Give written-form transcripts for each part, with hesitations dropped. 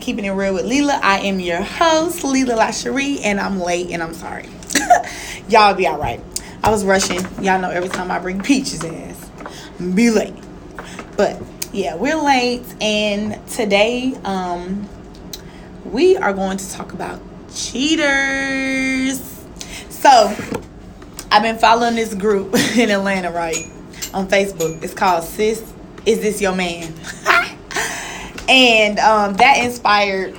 Keeping It Real with Leela. I am your host, Leela LaCherie, and I'm late, and I'm sorry. Y'all be all right. I was rushing. Y'all know every time I bring Peach's ass, be late. But yeah, we're late, and today we are going to talk about cheaters. So I've been following this group in Atlanta, right, on Facebook. It's called Sis, Is This Your Man? And that inspired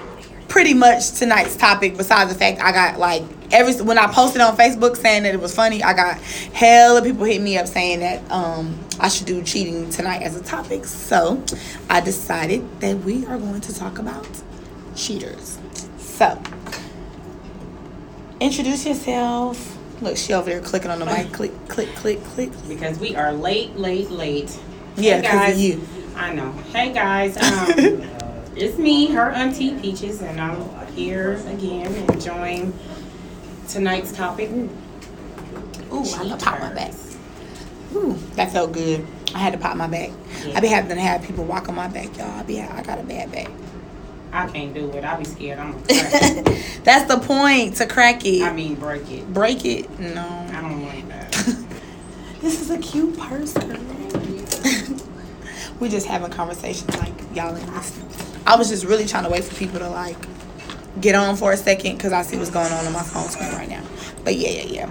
pretty much tonight's topic. Besides the fact I got when I posted on Facebook saying that it was funny, I got hella people hitting me up saying that I should do cheating tonight as a topic. So I decided that we are going to talk about cheaters. So introduce yourself. Look, she over there clicking on the mic. Click, click, click, click. Because we are late. Yeah, because of you. I know. Hey, guys. It's me, her auntie Peaches, and I'm here again enjoying tonight's topic. Ooh, I had to pop my back. Ooh, that felt good. I had to pop my back. Yeah. I be having to have people walk on my back, y'all. I got a bad back. I can't do it. I be scared. I'm gonna crack it. That's the point, to crack it. I mean, break it. Break it? No. I don't like that. This is a cute purse, girl. We just having conversations like y'all ain't listening. I was just really trying to wait for people to get on for a second because I see what's going on my phone screen right now. But yeah.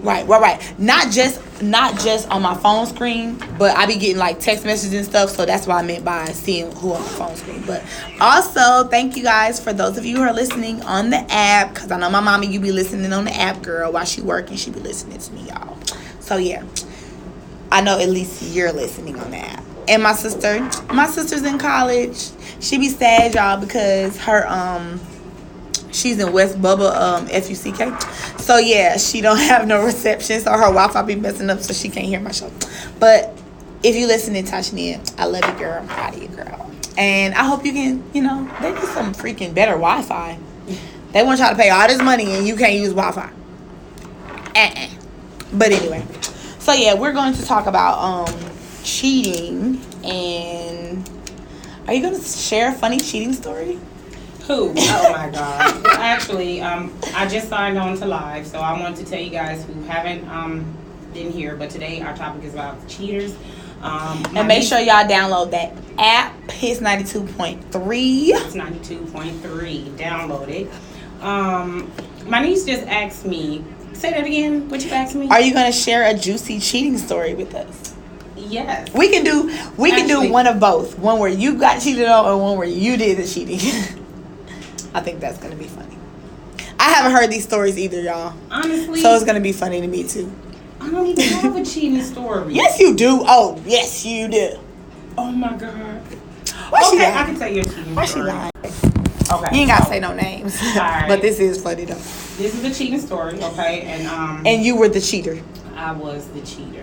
Right. Not just on my phone screen, but I be getting text messages and stuff. So that's what I meant by seeing who on my phone screen. But also, thank you guys for those of you who are listening on the app, because I know my mommy, you be listening on the app, girl. While she working, she be listening to me, y'all. So yeah, I know at least you're listening on the app. And my sister's in college. She be sad, y'all, because her she's in West Bubba FUCK. So yeah, she don't have no reception, so her Wi-Fi be messing up, so she can't hear my show. But if you listening, Tashnia, I love you, girl. I'm proud of you, girl. And I hope you can, they need some freaking better Wi-Fi. They want y'all to pay all this money and you can't use Wi-Fi. But anyway, so yeah, we're going to talk about cheating. And are you going to share a funny cheating story? Who? Oh my God. Actually, I just signed on to live, so I want to tell you guys who haven't been here, but today our topic is about cheaters. And make sure y'all download that app. It's 92.3. It's 92.3. Download it. My niece just asked me, say that again, what you asked me? Are you going to share a juicy cheating story with us? Yes. We can do one of both. One where you got cheated on or one where you did the cheating. I think that's going to be funny. I haven't heard these stories either, y'all. Honestly. So it's going to be funny to me, too. I don't even have a cheating story. Yes, you do. Oh, yes, you do. Oh, my God. Okay, I can tell you a cheating story. Why she lying? Okay. You ain't got to say no names. Right. But this is funny, though. This is a cheating story, okay? And you were the cheater. I was the cheater.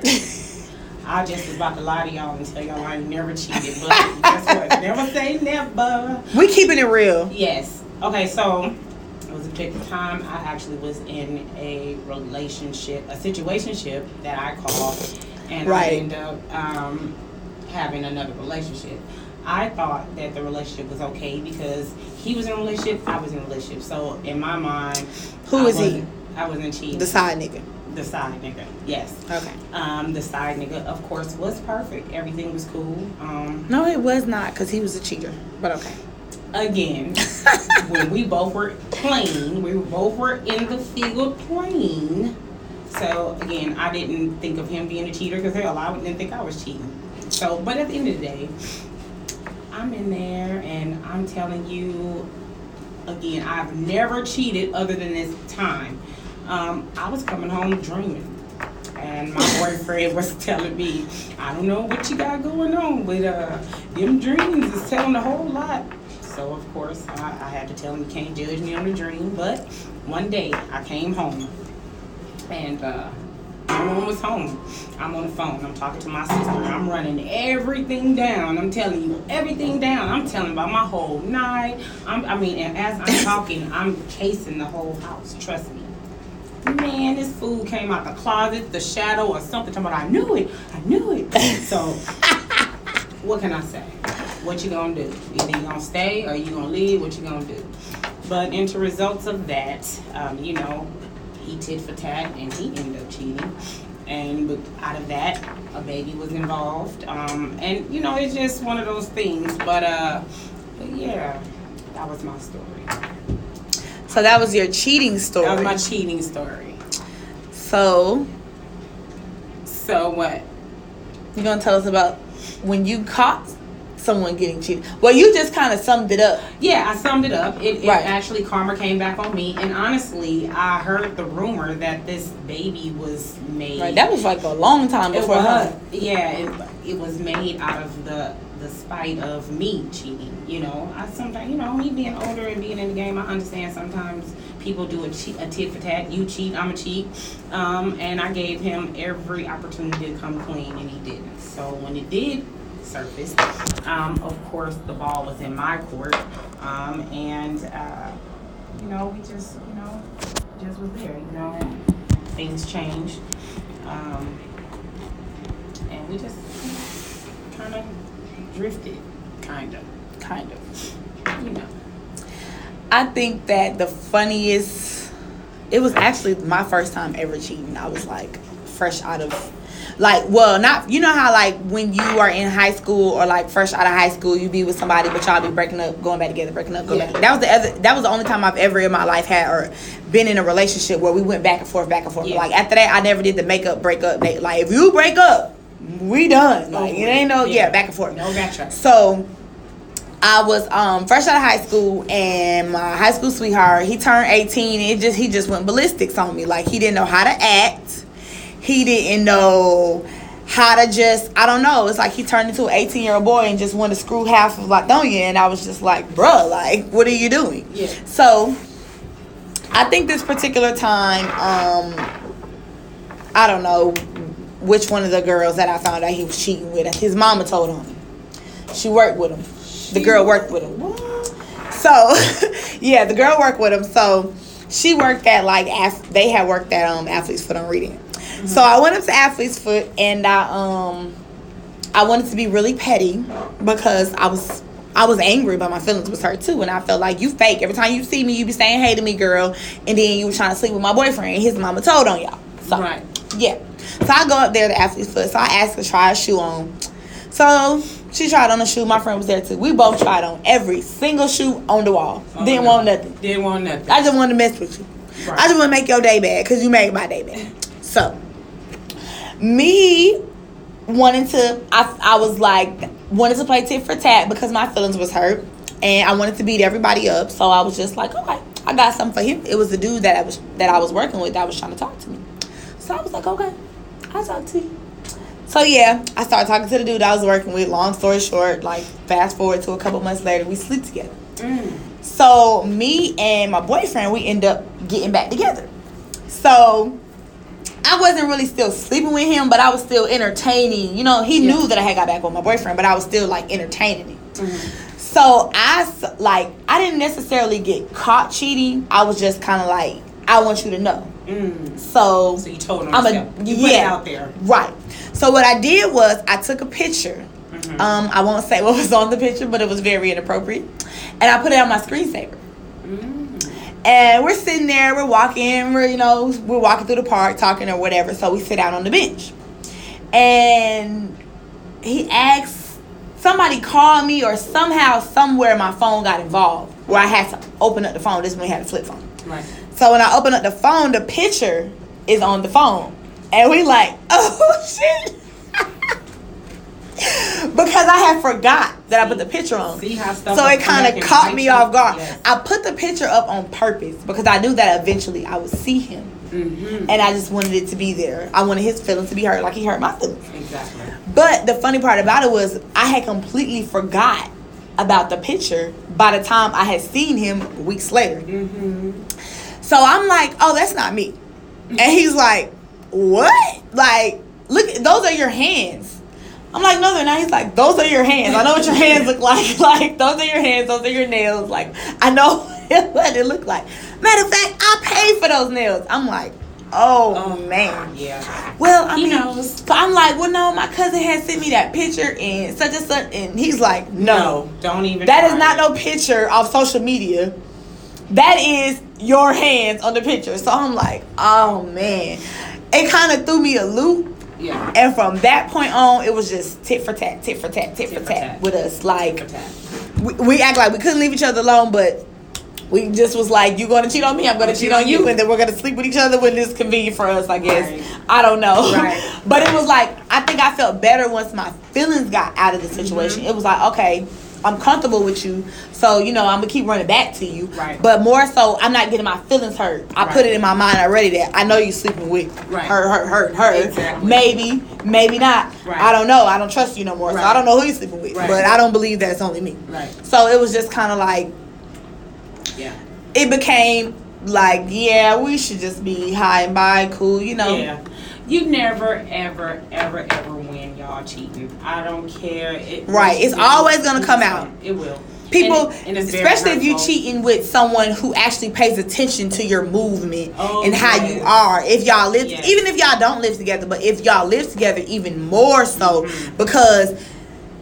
I just was about to lie to y'all and tell y'all I ain't never cheated, but guess what? Never say never. We keeping it real. Yes. Okay, so it was a particular time I actually was in a relationship, a situationship that I call, and I ended up having another relationship. I thought that the relationship was okay because he was in a relationship, I was in a relationship. So in my mind, who was he? I wasn't cheating. The side nigga. The side nigga, yes. Okay. The side nigga, of course, was perfect. Everything was cool. No, it was not, because he was a cheater. But okay. Again, when we both were playing, we both were in the field playing. So, again, I didn't think of him being a cheater, because hell, I didn't think I was cheating. So, but at the end of the day, I'm in there, and I'm telling you, again, I've never cheated other than this time. I was coming home dreaming, and my boyfriend was telling me, I don't know what you got going on, but them dreams is telling a whole lot. So, of course, I had to tell him, you can't judge me on the dream. But one day, I came home, and no one was home. I'm on the phone. I'm talking to my sister. I'm running everything down. I'm telling you, everything down. I'm telling about my whole night. And as I'm talking, I'm casing the whole house. Trust me. Man, this fool came out the closet, the shadow or something. Talking about, I knew it. So, what can I say? What you gonna do? Either you gonna stay or you gonna leave. What you gonna do? But into results of that, he tit for tat and he ended up cheating. And out of that, a baby was involved. And it's just one of those things. But yeah, that was my story. So that was your cheating story. That was my cheating story. So what? You're gonna tell us about when you caught someone getting cheated. Well, you just kind of summed it up. Yeah, I summed it up. It Right. actually, karma came back on me. And honestly, I heard the rumor that this baby was made. Right, that was like a long time before her. Yeah, it was made out of the spite of me cheating. I sometimes, me being older and being in the game, I understand sometimes people do a tit for tat. You cheat, I'm a cheat. And I gave him every opportunity to come clean, and he didn't. So when it did surface, of course, the ball was in my court. We just was there. Things changed. And we just kind of drifted, kind of. I think that the funniest, it was actually my first time ever cheating. I was like fresh out of, not, you know how like when you are in high school or like fresh out of high school, you be with somebody but y'all be breaking up, going back together, breaking up, going back. That was the only time I've ever in my life had or been in a relationship where we went back and forth. Yeah. Like after that, I never did the makeup, breakup date. Like if you break up, we done. Like it ain't no back and forth. No gotcha. So I was fresh out of high school, and my high school sweetheart, he turned 18, and he just went ballistics on me. Like he didn't know how to act. He didn't know how to I don't know. It's like he turned into an 18-year-old boy and just wanted to screw half of Lithonia, and I was just like, bruh, like, what are you doing? Yeah. So I think this particular time, I don't know which one of the girls that I found out he was cheating with. His mama told on him. She worked with him. The girl worked with him. So, yeah, the girl worked with him. So, she worked at, they had worked at Athlete's Foot on Reading. Mm-hmm. So, I went up to Athlete's Foot, and I wanted to be really petty because I was angry, but my feelings was hurt too. And I felt like, you fake. Every time you see me, you be saying hey to me, girl. And then you were trying to sleep with my boyfriend. And his mama told on y'all. So, right. Yeah. So, I go up there to Athlete's Foot. So, I asked her to try a shoe on. So, she tried on the shoe. My friend was there too. We both tried on every single shoe on the wall. Didn't want nothing. I just wanted to mess with you. Right. I just want to make your day bad because you made my day bad. So, me wanted to, I was like, wanted to play tit for tat because my feelings was hurt. And I wanted to beat everybody up. So, I was just like, okay, I got something for him. It was the dude that I was working with that was trying to talk to me. So, I was like, okay, I'll talk to you. So, yeah, I started talking to the dude I was working with. Long story short, fast forward to a couple months later, we sleep together. So, me and my boyfriend, we end up getting back together. So, I wasn't really still sleeping with him, but I was still entertaining. He knew that I had got back with my boyfriend, but I was still, entertaining him. Mm-hmm. So, I didn't necessarily get caught cheating. I was just kind of like, I want you to know. So you told him put it out there. Right. So what I did was I took a picture. Mm-hmm. I won't say what was on the picture, but it was very inappropriate. And I put it on my screensaver. And we're sitting there, we're walking, we're walking through the park, talking or whatever. So we sit down on the bench. And he asks, somebody called me or somehow, somewhere my phone got involved where I had to open up the phone. This is when we had a flip phone. Right. So when I open up the phone, the picture is on the phone. And we like, oh, shit. Because I had forgot that I put the picture on. See how stuff so it kind of caught me off guard. Yes. I put the picture up on purpose because I knew that eventually I would see him. Mm-hmm. And I just wanted it to be there. I wanted his feelings to be hurt like he hurt my feelings. Exactly. But the funny part about it was I had completely forgot about the picture by the time I had seen him weeks later. Mm-hmm. So I'm like, oh, that's not me. And he's like, what? Like, look, those are your hands. I'm like, no, they're not. He's like, those are your hands. I know what your hands look like. Like, those are your hands. Those are your nails. Like, I know what it looked like. Matter of fact, I paid for those nails. I'm like, Oh man. Yeah. Well, I He mean, knows. so I'm like, well, no, my cousin had sent me that picture and such, and he's like, no, don't even. that is try not it. no picture of social media. That is your hands on the picture. So I'm like, oh man, it kind of threw me a loop. Yeah. And from that point on, it was just tit for tat, tit for tat, tit for tat with us. Like, we act like we couldn't leave each other alone, but we just was like, you gonna cheat on me, I'm gonna cheat on you, and then we're gonna sleep with each other when it's convenient for us, I guess. Right. I don't know. Right. But it was like, I think I felt better once my feelings got out of the situation. It was like, okay, I'm comfortable with you, so I'm gonna keep running back to you. Right. But more so, I'm not getting my feelings hurt. I put it in my mind already that I know you sleeping with her. Exactly. Maybe not. Right. I don't know. I don't trust you no more, so I don't know who you sleeping with. Right. But I don't believe that it's only me. Right. So it was just kind of like, yeah. It became like, yeah, we should just be high and by, cool, Yeah. You never, ever, ever, ever win, y'all cheating. I don't care. It's always gonna come out. It will. People, and it's very especially if you're hurtful. cheating with someone who actually pays attention to your movement and how yes. you are. If y'all live, Yes. even if y'all don't live together, but if y'all live together, even more so, because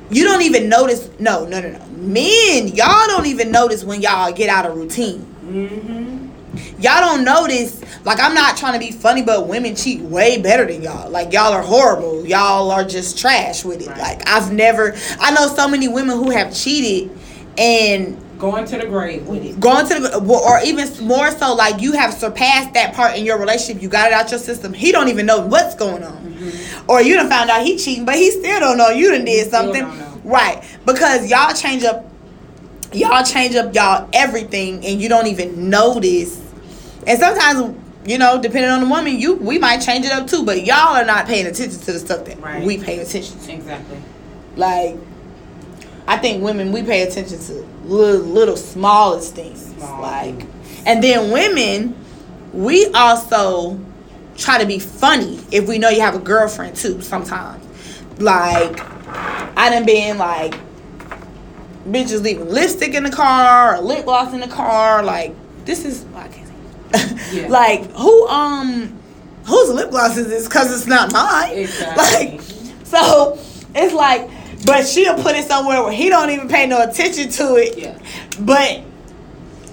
you don't even notice. No. Men, y'all don't even notice when y'all get out of routine. Y'all don't notice. Like, I'm not trying to be funny, but women cheat way better than y'all. Like, y'all are horrible. Y'all are just trash with it. Right. Like, I know so many women who have cheated and going to the grave with it. Or even more so, like, you have surpassed that part in your relationship. You got it out your system. He don't even know what's going on. Or you done found out he cheating, but he still don't know you done did something. Don't know. Right. Because y'all change up y'all everything and you don't even notice. And sometimes, depending on the woman, we might change it up too, but y'all are not paying attention to the stuff that we pay attention to. Exactly. Like, I think women, we pay attention to little smallest things. Like, and then women, we also try to be funny if we know you have a girlfriend too sometimes. Like, I done been like, bitches leaving lipstick in the car or lip gloss in the car. Like, this is, I can't say. Yeah. Like, whose lip gloss is this? Because it's not mine. Exactly. Like, so it's like, but she'll put it somewhere where he don't even pay no attention to it. Yeah. But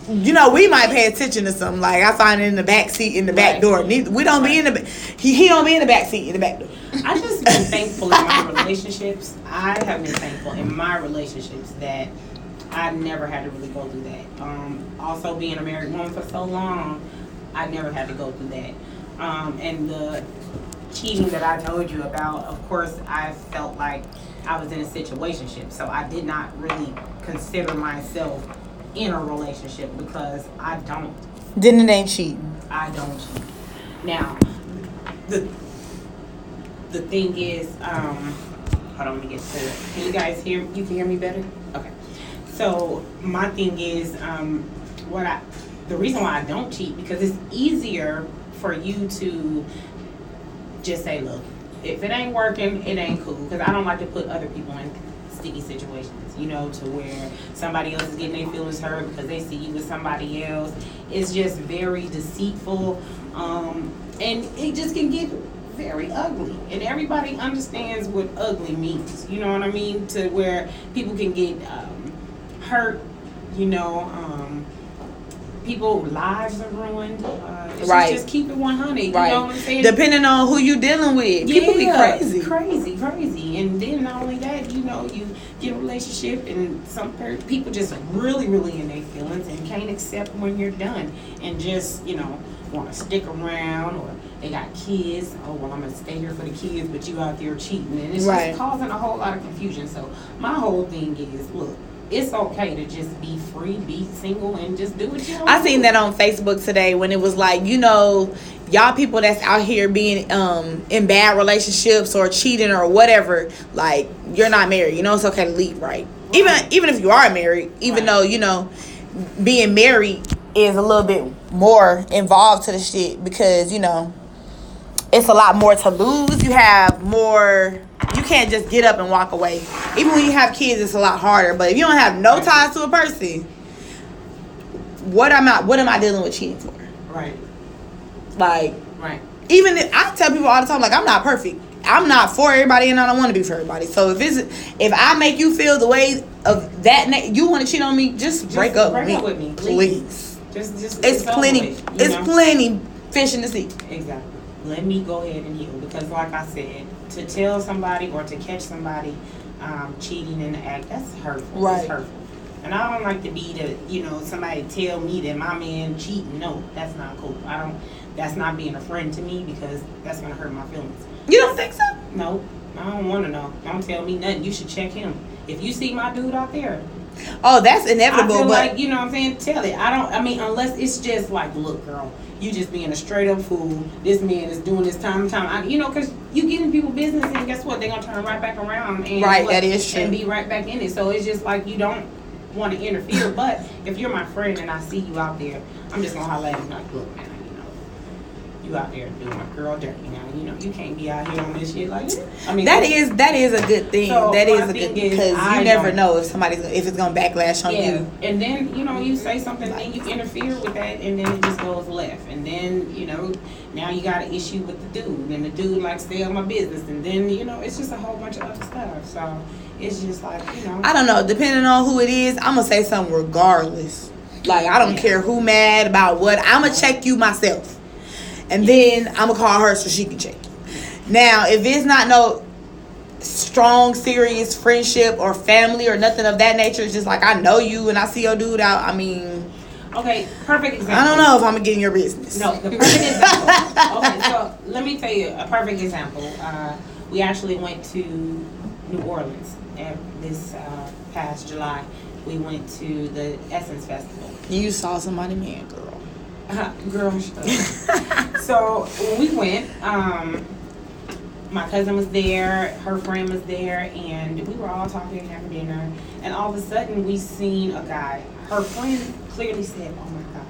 we might pay attention to something. Like, I find it in the back seat in the back door. We don't be in the he don't be in the back seat in the back door. I just been thankful in my relationships. I have been thankful in my relationships that I never had to really go through that. Also being a married woman for so long, I never had to go through that. And the cheating that I told you about, of course, I felt like I was in a situationship, so I did not really consider myself in a relationship because I don't. Then it ain't cheating. I don't cheat. Now, the thing is, hold on, let me get to it. Can you guys hear? You can hear me better? Okay. So my thing is, the reason why I don't cheat, because it's easier for you to just say, look, if it ain't working, it ain't cool. Because I don't like to put other people in sticky situations, to where somebody else is getting their feelings hurt because they see you with somebody else. It's just very deceitful, and it just can get very ugly. And everybody understands what ugly means. You know what I mean? To where people can get hurt. People's lives are ruined. Just keep it 100. You know what I'm saying? Depending on who you dealing with. People be crazy. And then not only that, you get a relationship and some people just really, really in their feelings and can't accept when you're done. And just, want to stick around, or they got kids. Oh, well, I'm going to stay here for the kids, but you out there cheating. And it's just causing a whole lot of confusion. So my whole thing is, look, it's okay to just be free, be single, and just do what you want. I seen that on Facebook today when it was like, y'all people that's out here being in bad relationships or cheating or whatever, like, you're not married. It's okay to leave, right? Even if you are married, even though, being married is a little bit more involved to the shit because, it's a lot more to lose. You have more. You can't just get up and walk away. Even when you have kids, it's a lot harder. But if you don't have no ties to a person, what am I dealing with cheating for? Right. Like, Right. Even if, I tell people all the time, like, I'm not perfect. I'm not for everybody, and I don't want to be for everybody. So if I make you feel the way of that, you want to cheat on me, just break up with me, please. Just it's plenty. It's plenty fish in the sea. Exactly. Let me go ahead and heal, because, like I said, to tell somebody or to catch somebody cheating in the act, that's hurtful. Right. It's hurtful. And I don't like to be somebody tell me that my man cheating. No, that's not cool. That's not being a friend to me, because that's gonna hurt my feelings. You don't think so? No, I don't want to know. Don't tell me nothing. You should check him. If you see my dude out there, oh, that's inevitable. I feel but like, you know what I'm saying, tell it. Unless it's just like, look, girl, you just being a straight up fool. This man is doing this time and time. Because you get in people's business, and guess what? They're gonna turn right back around and that is true, and be right back in it. So it's just like, you don't want to interfere. But if you're my friend and I see you out there, I'm just gonna holler at you like, look, man, you out there doing my girl dirty now. You can't be out here on this shit like that. That is a good thing. So that is a good, because you never know if it's gonna backlash on you. And then you say something, then you interfere with that, and then it just goes left. And then now you got an issue with the dude, and the dude like stay on my business, and then it's just a whole bunch of other stuff. So it's just like I don't know. Depending on who it is, I'm gonna say something regardless. Like, I don't care who mad about what. I'm gonna check you myself. And then I'm going to call her so she can check you. Now, if it's not no strong, serious friendship or family or nothing of that nature, it's just like, I know you and I see your dude out. Okay, perfect example. I don't know if I'm going to get in your business. No, the perfect example. Okay, so let me tell you a perfect example. We actually went to New Orleans this past July. We went to the Essence Festival. You saw somebody, man, girl. Girl, so when we went, my cousin was there, her friend was there, and we were all talking, having dinner, and all of a sudden we seen a guy. Her friend clearly said, "Oh my God,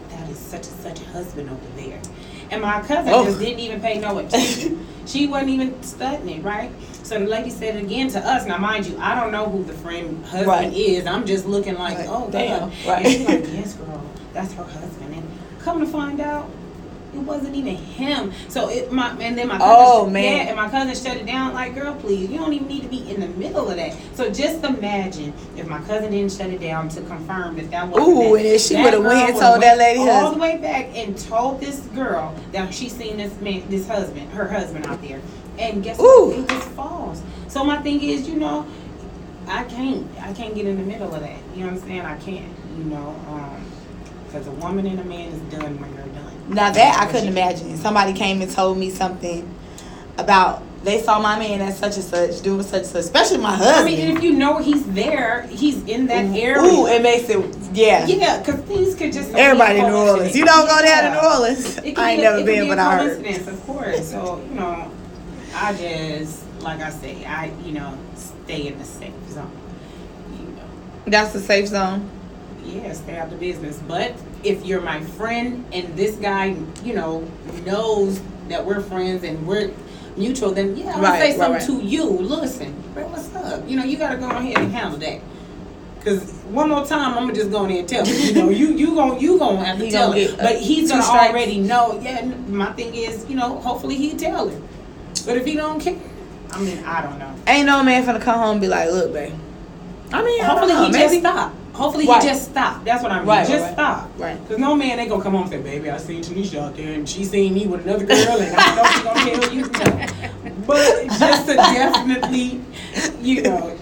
that is such and such husband over there," and my cousin just didn't even pay no attention. She wasn't even studying it, right? So the lady said it again to us. Now, mind you, I don't know who the friend husband is. I'm just looking like, oh damn. Right. And she's like, yes, girl, that's her husband. And come to find out, it wasn't even him. So my cousin, and my cousin shut it down. Like, girl, please, you don't even need to be in the middle of that. So just imagine if my cousin didn't shut it down to confirm that wasn't. Ooh, and if she would have went and told that lady all the way back and told this girl that she seen her husband out there, and guess what? It just falls. So my thing is, I can't get in the middle of that. You understand? I can't. Because a woman and a man is done when you're done. Now that I couldn't imagine. Somebody came and told me something about they saw my man at such and such doing such and such, especially my husband. If you know he's there, he's in that area. Ooh, it makes it Yeah, because things could just everybody in New Orleans. You don't go down to New Orleans. I ain't never been, but I heard. Of course. So I just like I say, stay in the safe zone. That's the safe zone. Yeah, stay out of business. But if you're my friend and this guy, knows that we're friends and we're mutual, then I'm gonna say something to you. Listen, bro, what's up? You gotta go ahead and handle that. Cause one more time, I'm gonna just go in there and tell him. You gonna have to tell him. But he's gonna already know. Yeah, my thing is, hopefully he tell him. But if he don't care, I don't know. Ain't no man finna come home and be like, look, babe. Hopefully he just stop. Hopefully he just stopped. That's what I mean. Stop. Right. Because no man ain't gonna come home and say, baby, I seen Tanisha out there and she seen me with another girl and I know she gonna tell you no. But just to definitely,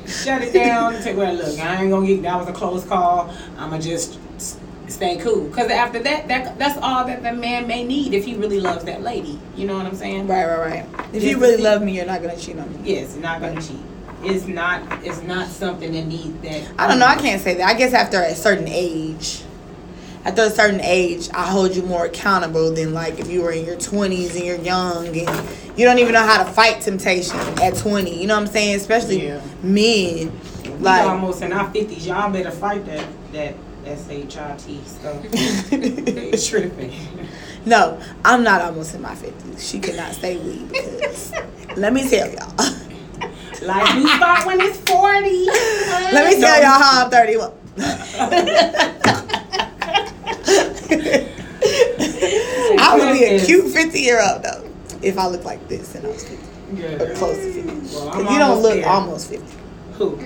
shut it down and say, well, look, I ain't gonna that was a close call. I'ma just stay cool. Because after that's all that the man may need if he really loves that lady. You know what I'm saying? Right. If you really love me, you're not gonna cheat on me. Yes, you're not gonna cheat. It's not something that needs that. I don't know. I can't say that. I guess after a certain age, I hold you more accountable than like if you were in your 20s and you're young and you don't even know how to fight temptation at 20. You know what I'm saying? Especially men. We almost in our 50s. Y'all better fight that SHIT stuff. They tripping. No, I'm not almost in my 50s. She cannot stay weed because let me tell y'all. Life do start when it's 40. Let me tell y'all how I'm 31. I would be a cute 50 50-year-old though. If I look like this and I was 50. Yeah. Or close to 50. Well, Cause you don't look almost 50. Who?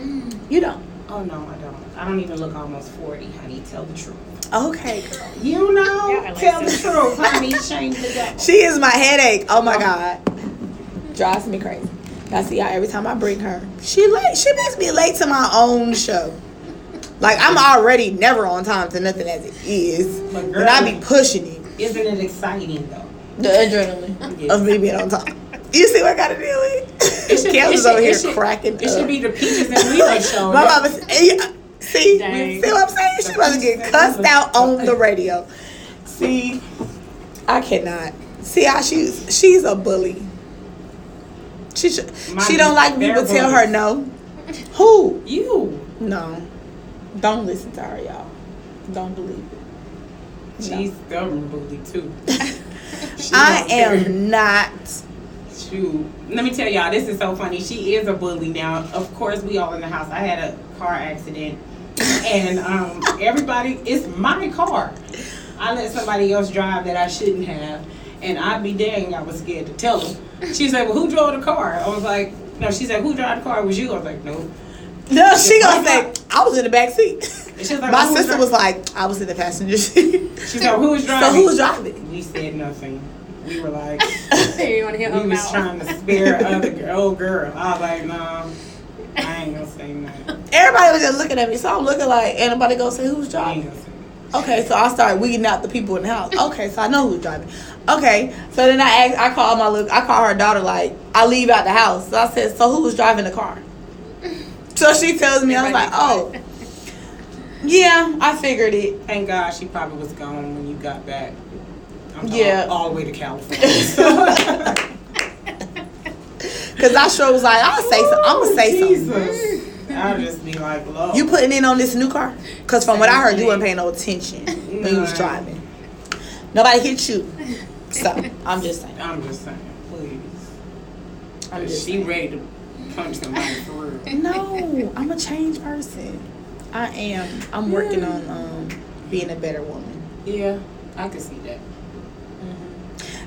You don't. Oh no, I don't. I don't even look almost 40, honey. Tell the truth. Okay, girl. You know, Yeah, tell the truth, honey. Shame the devil. She is my headache. Oh my God. Drives me crazy. I see how every time I bring her, she late. She makes me late to my own show. Like, I'm already never on time to nothing as it is. But But I be pushing it. Isn't it exciting though? The adrenaline of me being on time. You see what I gotta deal with? Kel's over here cracking It should up. be the Peaches and Leela show. My mama, see Dang. what I'm saying? She about to get cussed out on the radio. See, I cannot. See how she's a bully. She don't like me to tell her no. Who? You. No. Don't listen to her, y'all. Don't believe it. She's stubborn bully too. I am not. Shoot. Let me tell y'all, this is so funny. She is a bully now. Of course, we all in the house. I had a car accident, and everybody, it's my car. I let somebody else drive that I shouldn't have, and I'd be dang, I was scared to tell them. She said, "Well, who drove the car?" I was like, "No." She said, "Who drove the car?" It was you. I was like, "No." No, she gonna say I was in the back seat. She was like, My "Well, sister was like, I was in the passenger seat. She said, "Who was driving?" So who was driving? We said nothing. We were like, You want to hear we them was out? trying to spare old girl. I was like, no, I ain't gonna say nothing. Everybody was just looking at me, so I'm looking like, ain't nobody gonna say who's I driving. ain't gonna say nothing. Okay, so I started weeding out the people in the house. Okay, so I know who's driving. Okay, so then I call her daughter, like, I leave out the house. So I said, so who was driving the car? So she tells me, I was like, oh, yeah, I figured it. Thank God she probably was gone when you got back. I'm Yeah. all the way to California. Cause I sure was like, I'm gonna say something. Jesus. I'll just be like, Lord. You putting in on this new car? Cause from what I heard, you weren't paying no attention when you was No. driving. Nobody hit you. So I'm just saying. I'm just saying, please. I'm just She ready to punch somebody for real. No, I'm a changed person. I am. I'm working on being a better woman. Yeah, I can see that.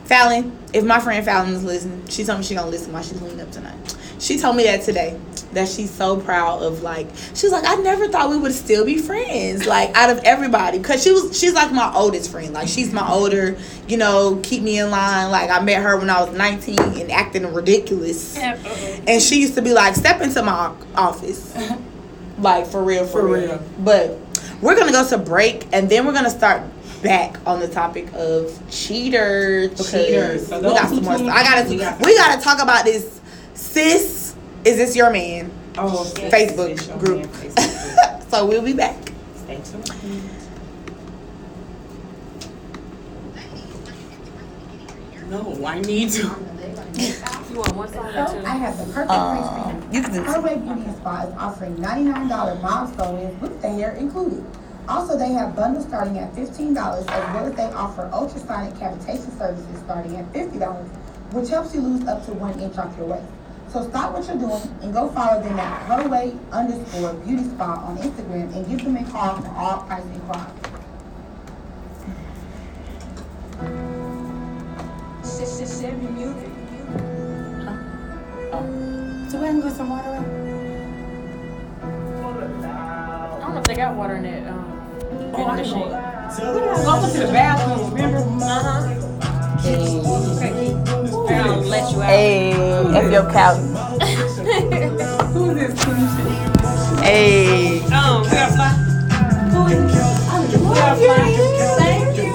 Fallon, if my friend Fallon is listening, she told me she's gonna listen while she's cleaning up tonight. She told me that today, that she's so proud of, like, she's like, I never thought we would still be friends, like, out of everybody, because she's like my oldest friend, like, she's my older, you know, keep me in line. Like, I met her when I was 19 and acting ridiculous, and she used to be like, step into my office, like, for real. But we're gonna go to break, and then we're gonna start back on the topic of cheaters. Because So we got some more stuff. We gotta talk about this. Sis, is this your man? Oh, Facebook it's your group. man, Facebook group. So we'll be back. Stay tuned. No, I need to. You want one side or two? I have the perfect place for you. You can do Herway Beauty Spa is offering $99 milestone wins with the hair included. Also, they have bundles starting at $15, as well as they offer ultrasonic cavitation services starting at $50, which helps you lose up to 1 inch off your waist. So stop what you're doing and go follow them at Herway_Beauty Spa on Instagram and give them a call for all price inquiries. So we can get some water. I don't know if they got water in that vending machine. Welcome to the bathroom, remember? I'll let you out. Hey, F your couch. Who's this? Hey. We got fly. We got fly. Thank you.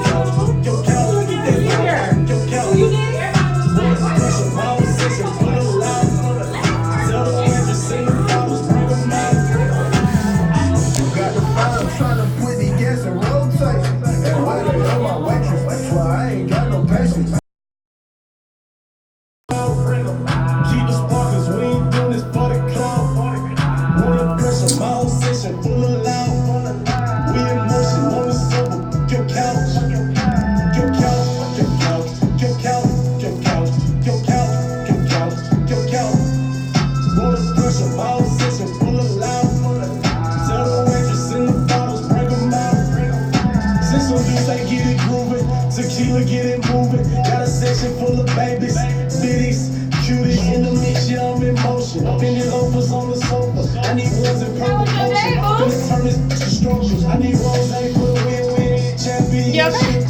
Tequila, get it moving. Got a section kitchen full of babies, bitties, cuties in the mix, yeah, I'm in motion. Bending overs on the sofa. I need ones in purple potion. Finna turn this to strokes. I need rose for the win-win championship.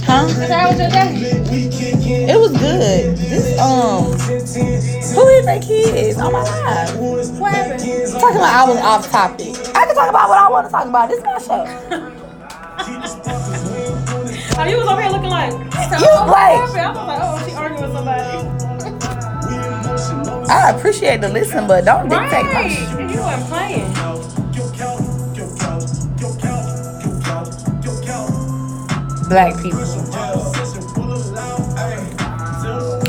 Huh? How was your day? It was good. This who is that kid? On my live. What happened? Talking about I was off topic. I can talk about what I want to talk about. This is my show. Oh, you was over here looking like. You like? I was like, oh, she arguing with somebody. I appreciate the listen, but don't dictate my Right. shit. And you weren't playing. Black people.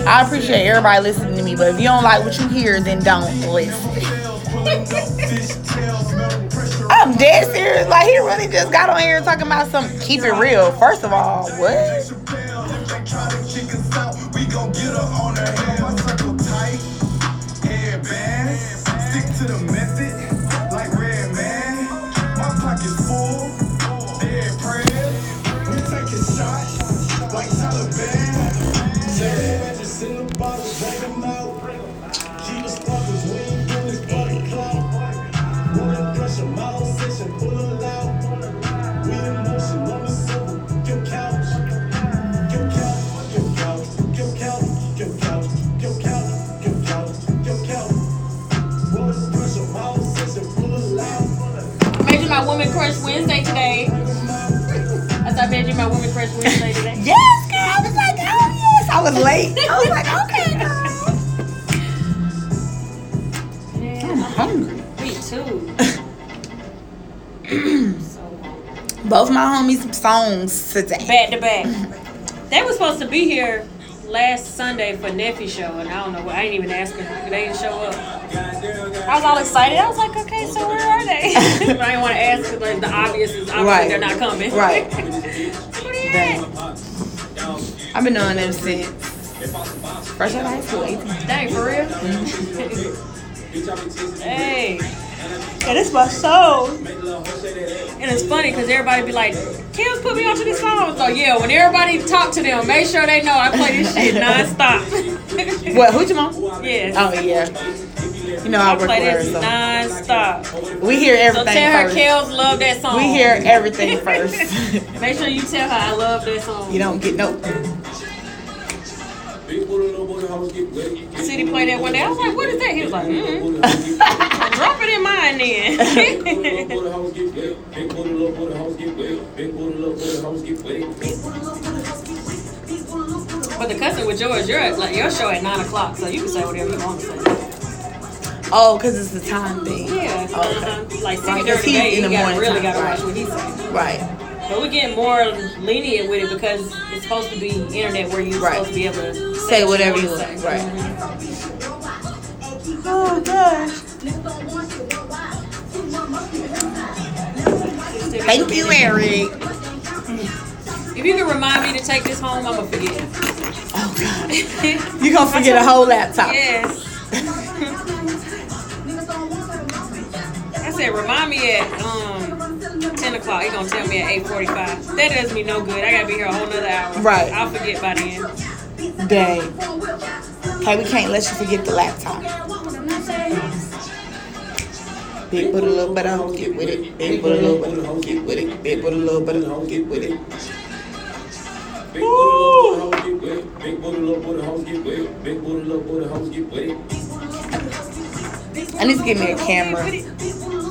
I appreciate everybody listening to me, but if you don't like what you hear, then don't listen. I'm dead serious. Like, he really just got on here talking about some keep it real. First of all, what? We gon' get her on her head, my circle tight, headband, stick to the method, like Red Man, my pocket's full, dead prayers, we taking shots, like Taliban, just in the bottles, drag them out, keep the sparkles, we ain't doing this party clout, running pressure, model session, pull it out, we in motion, on the sofa, your couch, your couch, your couch, your couch, your couch, your couch, your couch, your couch, running pressure, model session, pull it out. Made you my Woman Crush Wednesday today. I said I made you my Woman Crush Wednesday today. Yes, girl. I was like, oh, yes. I was late. I was like, okay, girl. Yeah, I'm hungry. me too. So Both my homies' songs today. back to back. They were supposed to be here last Sunday for Nephew show, and I don't know. I ain't even ask them. They didn't show up. I was all excited. I was like, okay, so where are they? But I didn't want to ask because like, the obvious is obviously Right. they're not coming. Right. So where they Dang. at? I've been knowing them since fresh out of high school, 18. Dang, for real? Hey. And it's my song. And it's funny because everybody be like, Kim, put me onto this song. So yeah, when everybody talk to them, make sure they know I play this shit nonstop. What, Hoochie Mama? Yes. Oh, yeah. You know I I work play with her, this so. nonstop. We hear So everything tell her first. Kels love that song. We hear everything first. Make sure you tell her I love that song. You don't get no. City played that one day. I was like, what is that? He was like, drop it in mine then. But the cussing with yours, your show at 9 o'clock, so you can say whatever you want to say. Oh, because it's the time thing. Yeah. Oh, okay. Like Right, 'cause during the he's day, in the you morning really time, gotta right. watch what he says. Right. But we're getting more lenient with it because it's supposed to be internet where you're Right. supposed to be able to Say whatever you want want. to say. Right. Mhm. Oh, gosh. Thank you, Eric. If you can remind me to take this home, I'm gonna forget. Oh, God. You're going to forget a whole laptop. Yes. I said, remind me at 10 o'clock. You're gonna tell me at 8:45. That does me no good. I gotta be here a whole nother hour. Right. I'll forget by then. Dang. Hey, we can't let you forget the laptop. Big but a little bit of get with it. Big but a little bit of get with it. Big but a little bit of get with it. I need to get me a camera.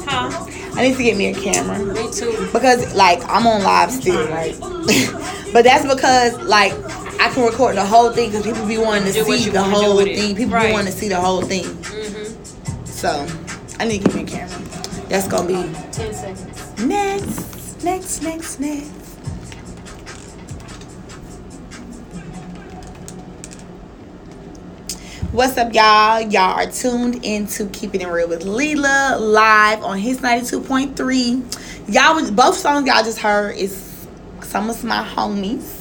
Huh? I need to get me a camera. Me too. Because, like, I'm on live still, right? But that's because, like, I can record the whole thing because people be wanting to Do what see you the wanna do whole with it. thing. People Right. be wanting to see the whole thing. Mm-hmm. So, I need to get me a camera. That's going to be 10 seconds. next. What's up, y'all? Y'all are tuned into Keeping It Real with Leela live on Hits 92.3. Y'all, both songs y'all just heard is some of my homies.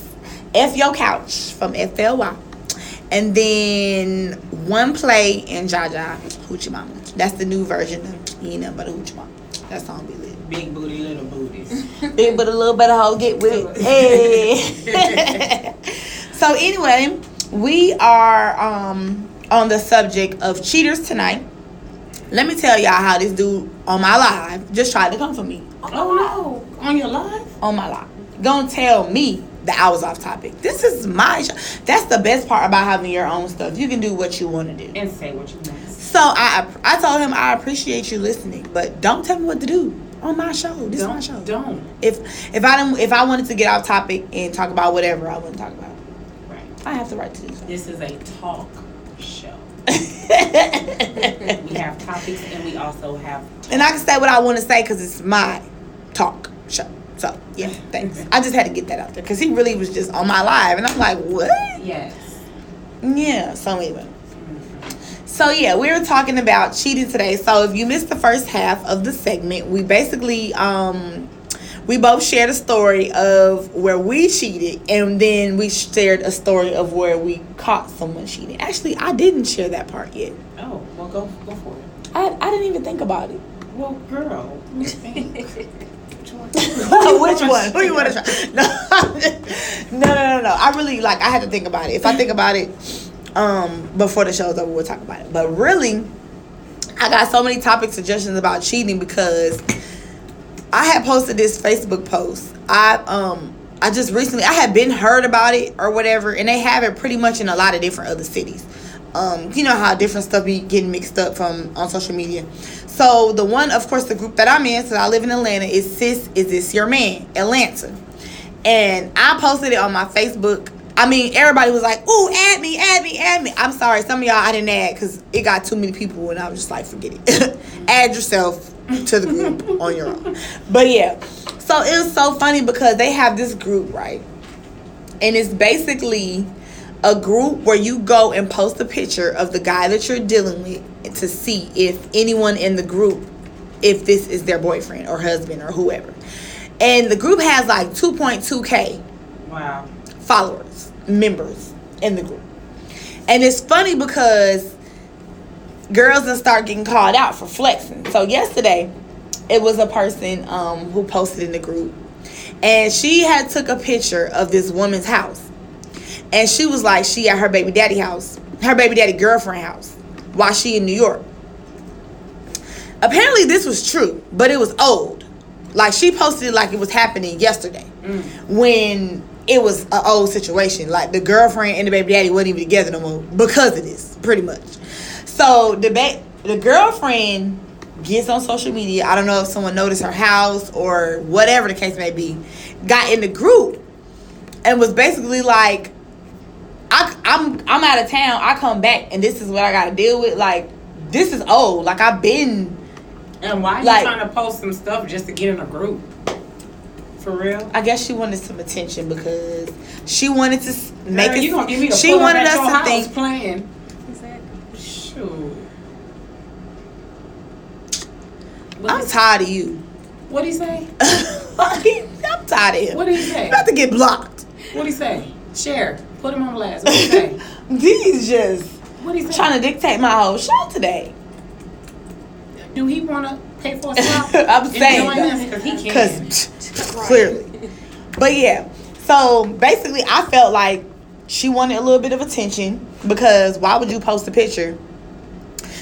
F Your Couch from FLY. And then One Play and Jaja Hoochie Mama. That's the new version of You Ain't Nothing But a Hoochie Mama. That song be lit. Big booty, little booties. Big but a little better hoe get with it. Hey. So anyway, we are on the subject of cheaters tonight. Let me tell y'all how this dude on my live just tried to come for me. Oh no! On your live? On my live. Gonna tell me that I was off topic. This is my show. That's the best part about having your own stuff. You can do what you want to do. And say what you want. So I told him I appreciate you listening, but don't tell me what to do on my show. This is my show. Don't. If I wanted to get off topic and talk about whatever, I wouldn't talk about it. Right. I have the right to do so. This is a talk show. We have topics and we also have. And I can say what I want to say because it's my talk show. So yeah, thanks. I just had to get that out there because he really was just on my live, and I'm like, what? Yes. Yeah. So anyway. So yeah, we were talking about cheating today. So if you missed the first half of the segment, we basically we both shared a story of where we cheated, and then we shared a story of where we caught someone cheating. Actually, I didn't share that part yet. Oh, well, go for it. I didn't even think about it. Well, girl, you think? Which one? Who you want to try? No. I really I had to think about it. If I think about it before the show's over, we'll talk about it. But really, I got so many topic suggestions about cheating because I had posted this Facebook post. I just recently, I had been heard about it or whatever, and they have it pretty much in a lot of different other cities. You know how different stuff be getting mixed up on social media. So the one, of course, the group that I'm in, so I live in Atlanta, is Sis, Is This Your Man? Atlanta. And I posted it on my Facebook. I mean, everybody was like, ooh, add me. I'm sorry, some of y'all I didn't add because it got too many people, and I was just like, forget it. Add yourself to the group on your own. But yeah, so it was so funny because they have this group, right? And it's basically a group where you go and post a picture of the guy that you're dealing with to see if anyone in the group, if this is their boyfriend or husband or whoever. And the group has 2.2K Wow. followers, members in the group. And it's funny because girls will start getting called out for flexing. So yesterday, it was a person who posted in the group, and she had took a picture of this woman's house. And she was like, she at her baby daddy house, her baby daddy girlfriend house, while she in New York. Apparently this was true, but it was old. She posted it like it was happening yesterday, when it was an old situation. The girlfriend and the baby daddy wasn't even together no more because of this, pretty much. So the girlfriend gets on social media. I don't know if someone noticed her house or whatever the case may be. Got in the group and was basically like, I'm out of town. I come back and this is what I got to deal with. This is old. I've been. And why are you trying to post some stuff just to get in a group? For real? I guess she wanted some attention because she wanted to make it. You gonna give me the she wanted us to think. Playing. Exactly. Shoot. I'm tired of you. What'd he say? I'm tired of him. What did he say? You about to get blocked. What'd he say? Share. Put him on blast. What'd he say? He's just What'd he say? trying to dictate my whole show today. Do he want to pay for a slot? I'm saying because he can. because clearly. But yeah, so basically, I felt like she wanted a little bit of attention because why would you post a picture?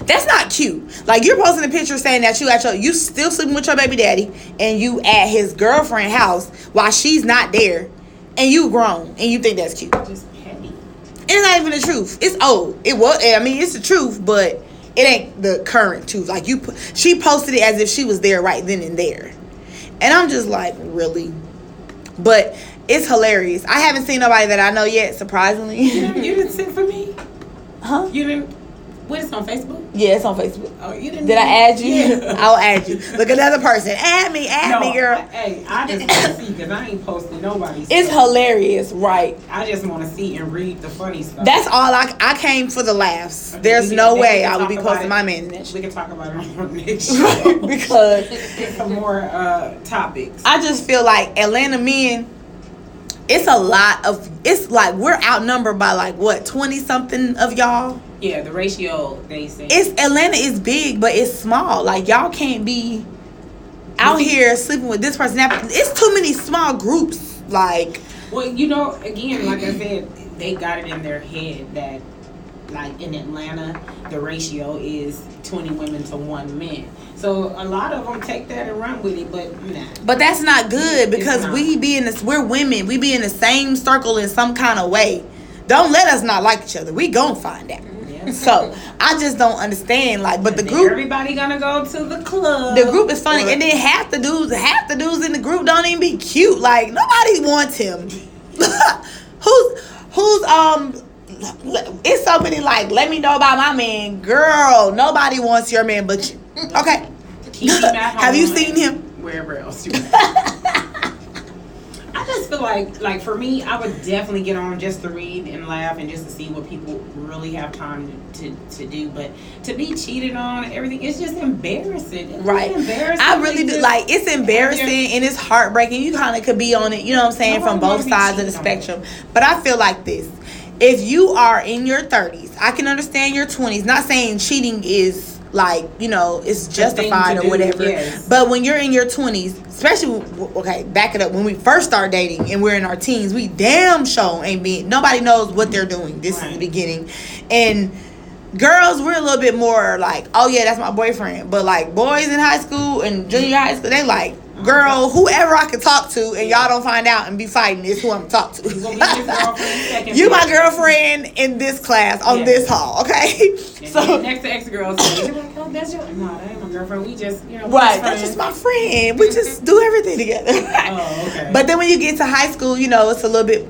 That's not cute. You're posting a picture saying that you still sleeping with your baby daddy and you at his girlfriend's house while she's not there, and you grown and you think that's cute. Just petty. It's not even the truth. It's old. It's the truth, but it ain't the current truth. She posted it as if she was there right then and there. And I'm just like, really? But it's hilarious. I haven't seen nobody that I know yet, surprisingly. You didn't send for me? Huh? You didn't? What, it's on Facebook? Yeah, it's on Facebook. Oh, you didn't? Did I add you? Yeah. I'll add you. Look, another person. Add me, girl. I just want to see because I ain't posting nobody's It's stuff. hilarious, right? I just want to see and read the funny stuff. That's all I came for the laughs. Okay, There's we no can- way we can I would talk be about posting it. my man in that We shit. can talk about it on our next show. Because Get some more topics. I just feel like Atlanta men, it's we're outnumbered by 20 something of y'all. Yeah, the ratio they say. Atlanta is big, but it's small. Y'all can't be out here sleeping with this person. It's too many small groups. Well, again, like I said, they got it in their head that, like in Atlanta, the ratio is 20 women to 1 man. So a lot of them take that and run with it, but nah. But that's not good because not. we're women. We be in the same circle in some kind of way. Don't let us not like each other. We gon' find out. Yeah. So I just don't understand. Like, but the And group, everybody gonna go to the club. the group is funny, Or- and then half the dudes in the group don't even be cute. Like nobody wants him. who's It's so many like, let me know about my man, girl. Nobody wants your man but you. Okay. Keep him at Have you home seen and him? Wherever else you I just feel like for me, I would definitely get on just to read and laugh and just to see what people really have time to do. But to be cheated on, everything, it's just embarrassing. It's Right. embarrassing. I really do. Like, it's embarrassing and it's heartbreaking. You kind of could be on it, you know what I'm saying, from Nobody both wanna be sides of the cheated on. spectrum. But I feel like this. If you are in your 30s, I can understand your 20s. Not saying cheating is like, you know, it's justified to or do, whatever. yes. But when you're in your 20s, especially, okay, back it up. When we first start dating and we're in our teens, we damn sure ain't being, nobody knows what they're doing. This is Right. the beginning. And girls, we're a little bit more like, oh yeah, that's my boyfriend. But like boys in high school and junior high school, they like, girl, whoever I can talk to and y'all don't find out and be fighting is who I'm talk to. You gonna be his girlfriend second. You my girlfriend in this class on Yeah. this hall, okay? And So then next to ex-girl, so you're like, oh, that's your, no, that ain't my girlfriend. We just, you know, right, best that's just friends. my friend. We just do everything together. Oh, okay. But then when you get to high school, you know, it's a little bit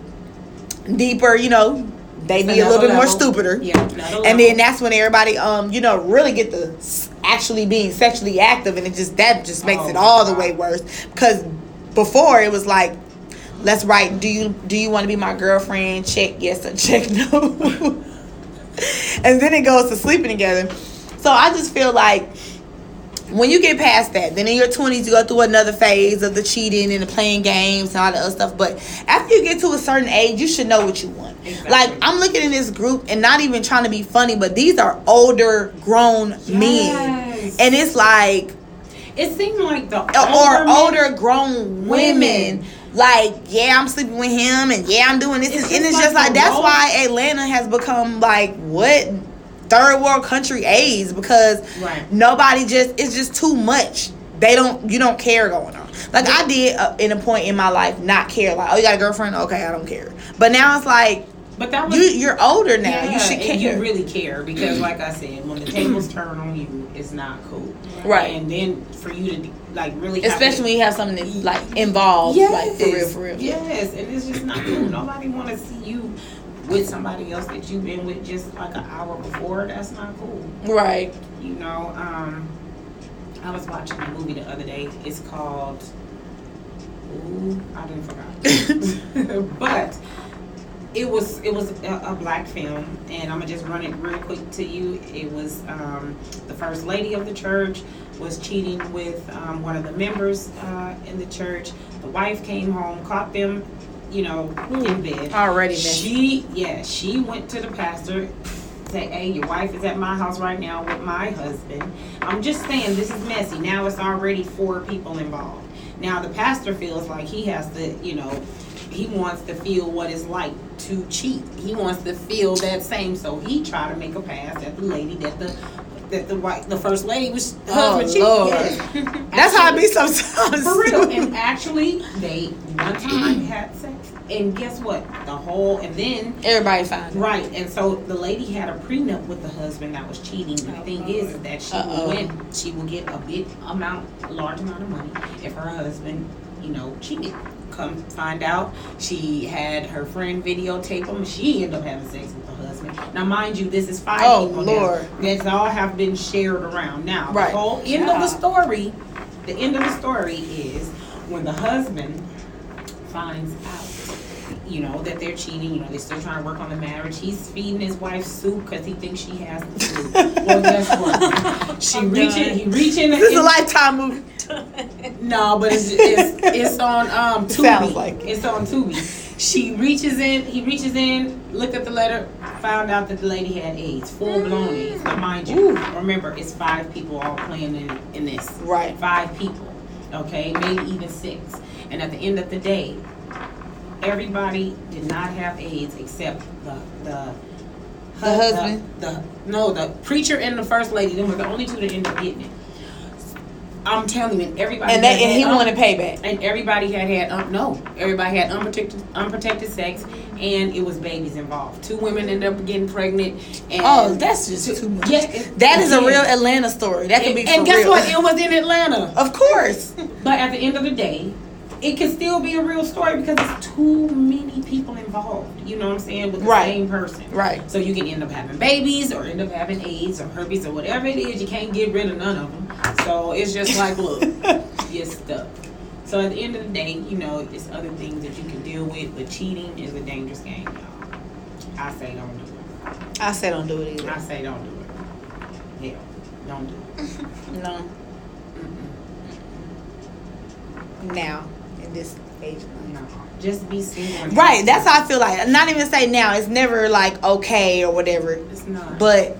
deeper, you know, they It's be a little bit another more level. stupider. Yeah, another And then level. that's when everybody, you know, really get to actually being sexually active, and that just makes Oh, it all the wow. way worse. Because before it was like, let's write, do you want to be my girlfriend? Check yes or check no. And then it goes to sleeping together. So I just feel like when you get past that, then in your 20s, you go through another phase of the cheating and the playing games and all the other stuff. But after you get to a certain age, you should know what you want. Exactly. Like, I'm looking in this group and not even trying to be funny, but these are older, grown men. Yes. And it's like, It seemed like the or men- older, grown women. Like, yeah, I'm sleeping with him, and yeah, I'm doing this. It's And it's just just like like, the that's role- why Atlanta has become like, what? Third world country AIDS, because Right. nobody it's just too much. You don't care going on. Like I did in a point in my life not care. Like, oh, you got a girlfriend? Okay, I don't care. But now it's like, But that was you're older now. yeah, You should and care. you really care because, like I said, when the tables turn on you, it's not cool. Right. And then for you to like really, have Especially to, when you have something that like involved, like for real. Yes, and it's just not cool. Nobody want to see you with somebody else that you've been with just like an hour before. That's not cool. Right. You know, I was watching a movie the other day. It's called, ooh, I didn't forgot. But it was a black film, and I'm gonna just run it real quick to you. It was the first lady of the church was cheating with one of the members in the church. The wife came home, caught them, you know, in bed. Already messy. She went to the pastor, said, hey, your wife is at my house right now with my husband. I'm just saying this is messy. Now it's already 4 people involved. Now the pastor feels like he has to, you know, he wants to feel what it's like to cheat. He wants to feel that same. So he tried to make a pass at the lady that the first lady was husband cheating. Lord. Yes. That's how I be sometimes. For real. And actually, they one time had sex. And guess what? And then Everybody fine. right, and so the lady had a prenup with the husband that was cheating. The thing is that she will get a large amount of money if her husband, you know, cheated. Come find out, she had her friend videotape him. She ended up having sex with the husband. Now, mind you, this is 5 Oh, people. Lord. That's all have been shared around. Now, Right. the whole end of the story. The end of the story is when the husband finds out, you know, that they're cheating. You know, they're still trying to work on the marriage. He's feeding his wife soup because he thinks she has the soup. Well, guess what? He reaching. This is a Lifetime movie. No, but it's on Tubi. Sounds like it. It's on Tubi. He reaches in, looked at the letter, found out that the lady had AIDS, full-blown AIDS. Now, mind you, remember, it's 5 people all playing in this. Right. 5 people, okay? Maybe even 6. And at the end of the day, everybody did not have AIDS except the husband? The preacher and the first lady. Them were the only two that ended up getting it. I'm telling you, everybody. And he wanted payback. And everybody had everybody had unprotected sex, and it was babies involved. 2 women ended up getting pregnant. And that's just too much. Yeah, that is a real Atlanta story. That could be for real. And guess what? It was in Atlanta. Of course. But at the end of the day, it can still be a real story because it's too many people involved. You know what I'm saying? With the same person. Right. So you can end up having babies or end up having AIDS or herpes or whatever it is. You can't get rid of none of them. So it's just like, look, you're stuck. So at the end of the day, you know, it's other things that you can deal with, but cheating is a dangerous game, y'all. I say don't do it. I say don't do it either. I say don't do it. Hell, don't do it. No. Now, in this age of life. No. Just be single. Right, that's how I feel like. Not even say now. It's never like okay or whatever. It's not. But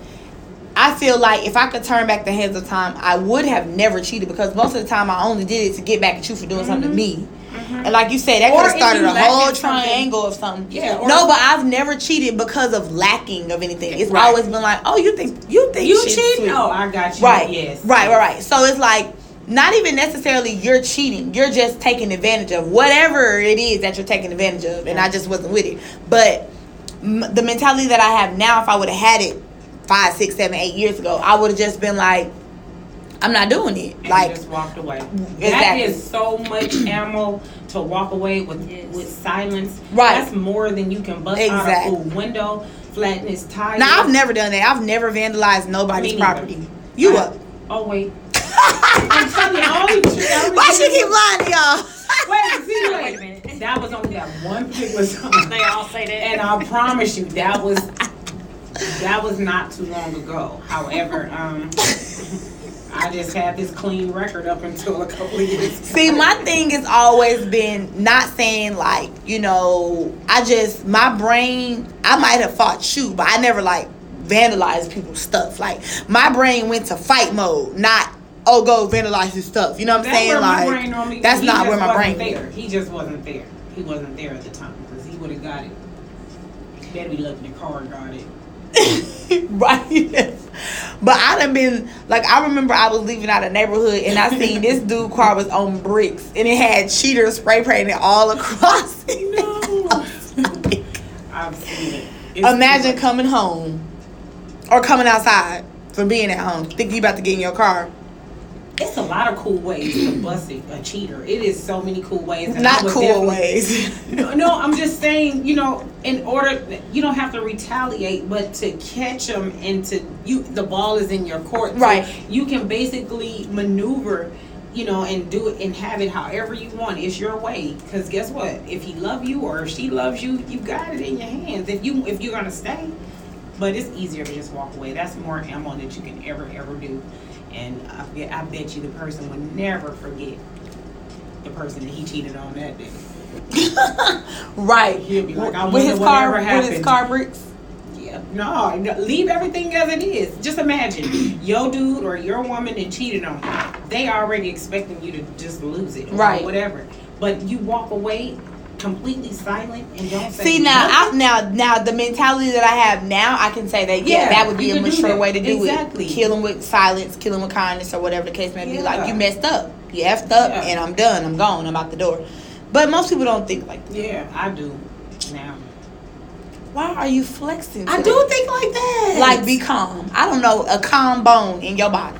I feel like if I could turn back the hands of time, I would have never cheated because most of the time I only did it to get back at you for doing something to me. And like you said, that could have started a whole triangle of something. Yeah. No, but I've never cheated because of lacking of anything. It's Right. always been like, oh, you think you shit's cheating? sweet. Oh, I got you. Right. Yes. Right. So it's like not even necessarily you're cheating. You're just taking advantage of whatever it is that you're taking advantage of. And I just wasn't with it. But the mentality that I have now, if I would have had it 5, 6, 7, 8 years ago, I would have just been like, I'm not doing it. And like, just walked away. Exactly. That is so much ammo to walk away with silence. Right. That's more than you can bust out a full window, flatten his tires. Now I've never done that. I've never vandalized nobody's Me neither. property. You up? Oh wait. I'm telling you, Why she keep lying to y'all? Wait a minute. That was only that one particular song. They all say that. And I promise you, that was not too long ago. However, I just had this clean record up until a couple of years ago. See, my thing has always been not saying like, you know, my brain, I might have fought shoot, but I never like vandalized people's stuff. Like my brain went to fight mode, not go vandalize his stuff. You know what I'm saying? Like that's not where my brain went. He just wasn't there. He wasn't there at the time because he would have got it. Better be lucky the car got it. Right. But I done been like, I remember I was leaving out of neighborhood and I seen this dude car was on bricks and it had cheater spray painted all across it. No. I've seen it. Imagine coming home or coming outside from being at home, think you about to get in your car. It's a lot of cool ways to bust a cheater. It is so many cool ways. Not cool ways. No, I'm just saying, you know, in order, you don't have to retaliate, but to catch them and the ball is in your court. Right. So you can basically maneuver, you know, and do it and have it however you want. It's your way. Because guess what? If he love you or if she loves you, you got it in your hands. If you're gonna stay. But it's easier to just walk away. That's more ammo that you can ever do. And I bet you the person will never forget the person that he cheated on that day. Right. He'll be like, I with his wonder whatever car, happened. with his car bricks. Yeah. No, leave everything as it is. Just imagine your dude or your woman that cheated on you. They already expecting you to just lose it, or right? Whatever. But you walk away completely silent and don't say. See now, now the mentality that I have now, I can say that that would be a mature way to do it. Kill him with silence, kill him with kindness, or whatever the case may be. Like you messed up, you effed up, and I'm done. I'm gone. I'm out the door. But most people don't think like that. Yeah, I do now. Why are you flexing? I do think like that. Like be calm. I don't know, a calm bone in your body.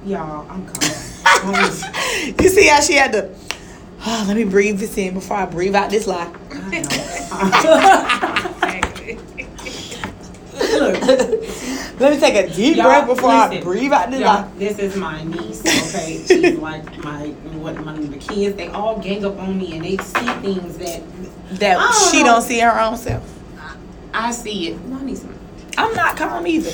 Y'all, I'm calm. You see how she had to. Oh, let me breathe this in before I breathe out this lie. Look, let me take a deep breath before I breathe out this lie. This is my niece, okay? She's like the kids. They all gang up on me and they see things that she don't see her own self. I see it. No, niece. I'm not calm either.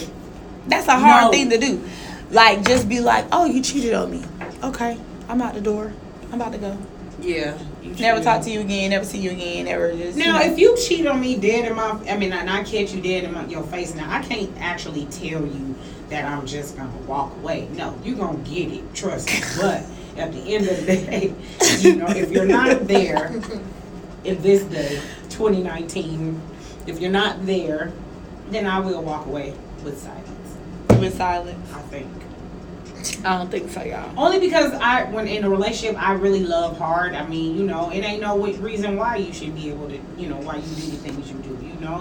That's a hard thing to do. Like, just be like, oh, you cheated on me. Okay, I'm out the door. I'm about to go. Yeah. Never talk to you again. Never see you again. Never just. Now, if you cheat on me dead in my, and I catch you dead in your face. Now, I can't actually tell you that I'm just gonna walk away. No, you're gonna get it. Trust me. But at the end of the day, you know, if you're not there, in this day, 2019, if you're not there, then I will walk away with silence. With silence. I think. I don't think so, y'all. Only because when in a relationship, I really love hard. I mean, it ain't no reason why you should be able to, why you do the things you do.